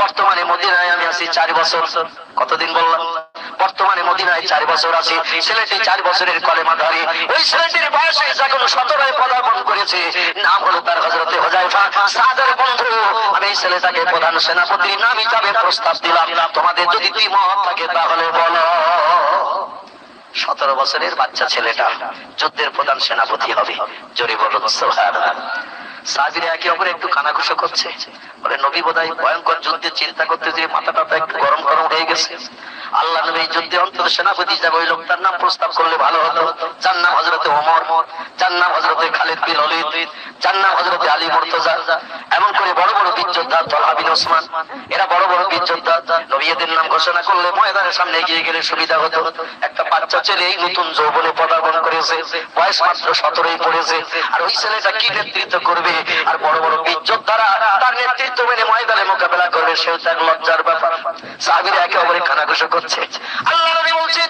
বর্তমানে মদিনায় আমি আছি 4 বছর। কতদিন বললাম? বর্তমানে মদিনায় 4 বছর আছি। ছেলেটি 4 বছরের কলেমাধারী। ওই ছেলেটির বয়সে যখন 17 পদার্পণ করেছে, নাম হলো তার হযরতে হুযায়ফা। সাদের বন্ধু, আমি এই ছেলেটাকে প্রধান সেনাপতির নাম হিসাবে প্রস্তাব দিলাম, তোমাদের যদি দ্বিমত থাকে তাহলে বলো। 17 বছরের বাচ্চা ছেলেটা যুদ্ধের প্রধান সেনাপতি হবে। জোরে বলুন সুবহানাল্লাহ। সাহাবীরা একে অপরে একটু কানাঘুষো করছে, বলে নবী বোধহয় ভয়ঙ্কর যুদ্ধের চিন্তা করতে যে মাথাটা একটু গরম গরম হয়ে গেছে। আল্লাহ নবী যুদ্ধে অন্তত সেনাপতি যাবে, ওই লোকটার নাম প্রস্তাব করলে ভালো হতো। যার নাম হযরতে ওমর, যার নাম হযরতে খালিদ বিন ওলীদ, যার নাম হযরতে আলী মুর্তজা, এমন করে বড় বড় বীর যোদ্ধা তালহা বিন ওসমান, এরা বড় বড় বীর যোদ্ধা। নবী এদের নাম ঘোষণা করলে ময়দানের সামনে এগিয়ে গেলে সুবিধা হতো। একটা বাচ্চা ছেলে এই নতুন যৌবনে পদার্পণ করেছে, বয়স মাত্র 17ই পড়েছে, আর ওই ছেলেটা কি নেতৃত্ব করবে? আর বড় বড় বীর যোদ্ধারা তার নেতৃত্ব মেনে ময়দানে মোকাবেলা করবে, সেও তার লজ্জার ব্যাপার। সাহাবীরা একে অপরে কানাঘুষো করছে। আল্লাহ নবী বলছেন,